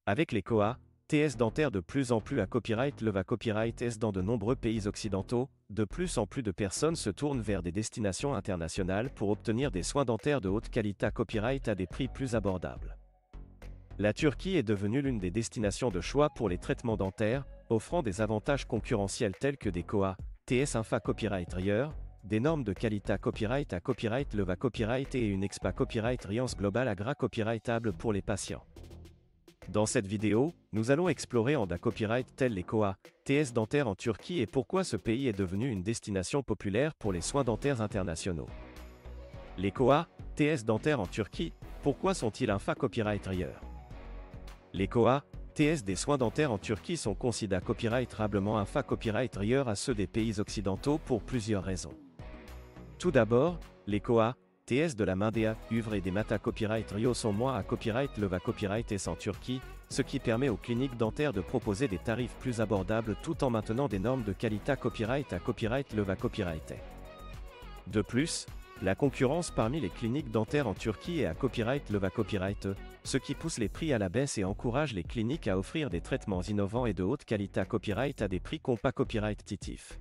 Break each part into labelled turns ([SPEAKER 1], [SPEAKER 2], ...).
[SPEAKER 1] Avec les KOA, TS dentaires de plus en plus à copyright leva copyright S dans de nombreux pays occidentaux, de plus en plus de personnes se tournent vers des destinations internationales pour obtenir des soins dentaires de haute qualité à copyright à des prix plus abordables. La Turquie est devenue l'une des destinations de choix pour les traitements dentaires, offrant des avantages concurrentiels tels que des KOA, TS Infa Copyright Rieur, des normes de qualité à copyright leva copyright et une expa copyright Riance Global Agra copyrightable pour les patients. Dans cette vidéo, nous allons explorer en copyright tels les KOA, TS dentaires en Turquie et pourquoi ce pays est devenu une destination populaire pour les soins dentaires internationaux. Les KOA, TS dentaires en Turquie, pourquoi sont-ils Infa Copyright Rieur? Les KOA, TS des soins dentaires en Turquie sont considérés copyrightablement Infa Copyright Rieur à ceux des pays occidentaux pour plusieurs raisons. Tout d'abord, les KOA, TS de la Mindea, Uvre et des Mata Copyright Rio sont moins à copyright leva copyright S en Turquie, ce qui permet aux cliniques dentaires de proposer des tarifs plus abordables tout en maintenant des normes de qualité à copyright leva copyright. De plus, la concurrence parmi les cliniques dentaires en Turquie est à copyright leva copyright, ce qui pousse les prix à la baisse et encourage les cliniques à offrir des traitements innovants et de haute qualité à copyright à des prix compas copyright-titifs.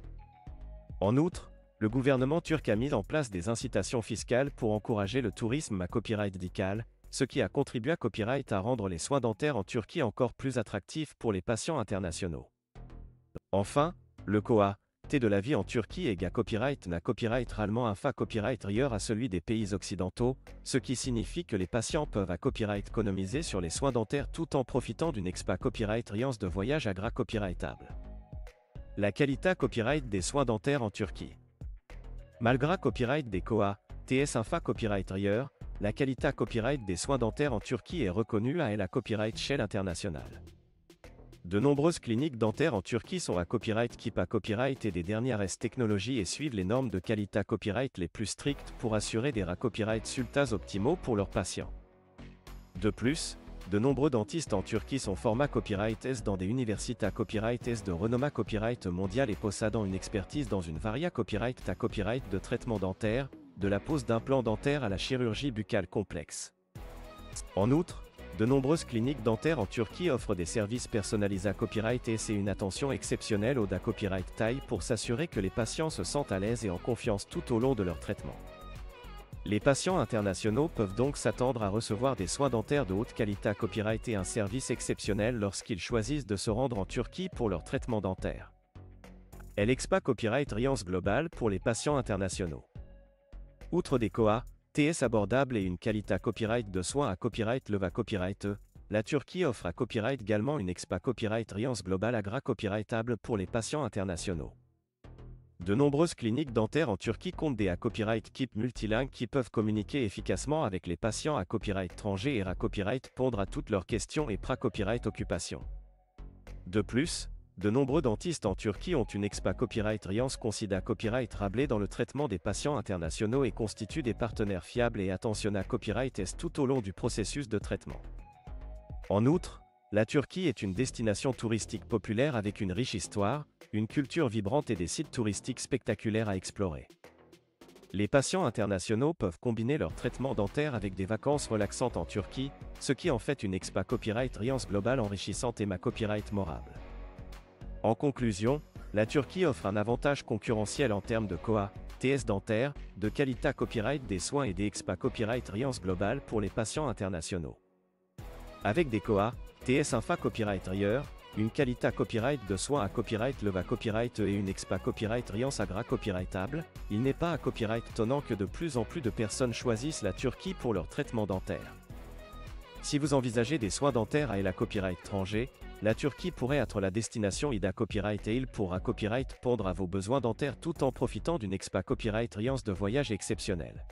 [SPEAKER 1] En outre, le gouvernement turc a mis en place des incitations fiscales pour encourager le tourisme à copyright dical, ce qui a contribué à copyright à rendre les soins dentaires en Turquie encore plus attractifs pour les patients internationaux. Enfin, le KOA, T de la vie en Turquie égale copyright n'a copyright rarement Infa Copyright Rieur à celui des pays occidentaux, ce qui signifie que les patients peuvent à copyright économiser sur les soins dentaires tout en profitant d'une expa copyright Riance de voyage Agra copyrightable. La qualité copyright des soins dentaires en Turquie. Malgré copyright des KOA, TS Infa Copyright Rieur, la qualité copyright des soins dentaires en Turquie est reconnue à la copyright Shell internationale. De nombreuses cliniques dentaires en Turquie sont à copyright KIP à copyright et des dernières technologies et suivent les normes de qualité copyright les plus strictes pour assurer des copyright sultas optimaux pour leurs patients. De plus, de nombreux dentistes en Turquie sont format copyright S dans des universités à copyright S de renommée copyright mondial et possédant une expertise dans une varia copyright à copyright de traitement dentaire, de la pose d'implants dentaires à la chirurgie buccale complexe. En outre, de nombreuses cliniques dentaires en Turquie offrent des services personnalisés à copyright S et une attention exceptionnelle au copyright taille pour s'assurer que les patients se sentent à l'aise et en confiance tout au long de leur traitement. Les patients internationaux peuvent donc s'attendre à recevoir des soins dentaires de haute qualité à copyright et un service exceptionnel lorsqu'ils choisissent de se rendre en Turquie pour leur traitement dentaire. L'expa Copyright Riance Global pour les patients internationaux. Outre des KOA, TS abordables et une qualité copyright de soins à copyright leva copyright, la Turquie offre à copyright également une expa copyright Riance Global Agra copyrightable pour les patients internationaux. De nombreuses cliniques dentaires en Turquie comptent des copyright KIP multilingues qui peuvent communiquer efficacement avec les patients à copyright étranger et copyright répondre à toutes leurs questions et copyright occupation. De plus, de nombreux dentistes en Turquie ont une expa copyright Riance considérée copyright rablée dans le traitement des patients internationaux et constituent des partenaires fiables et attentionnés à copyright S tout au long du processus de traitement. En outre, la Turquie est une destination touristique populaire avec une riche histoire, une culture vibrante et des sites touristiques spectaculaires à explorer. Les patients internationaux peuvent combiner leur traitement dentaire avec des vacances relaxantes en Turquie, ce qui en fait une expa copyright Riance globale enrichissante et copyright morable. En conclusion, la Turquie offre un avantage concurrentiel en termes de KOA, TS dentaires, de qualité copyright des soins et des expa copyright Riance globale pour les patients internationaux. Avec des KOA, TS Infa Copyright Rieur, une qualité copyright de soins à copyright leva copyright et une expa copyright Riance Agra copyrightable, il n'est pas à copyright étonnant que de plus en plus de personnes choisissent la Turquie pour leur traitement dentaire. Si vous envisagez des soins dentaires à la copyright étranger, la Turquie pourrait être la destination IDA Copyright et il pourra copyright répondre à vos besoins dentaires tout en profitant d'une expa copyright Riance de voyage exceptionnelle.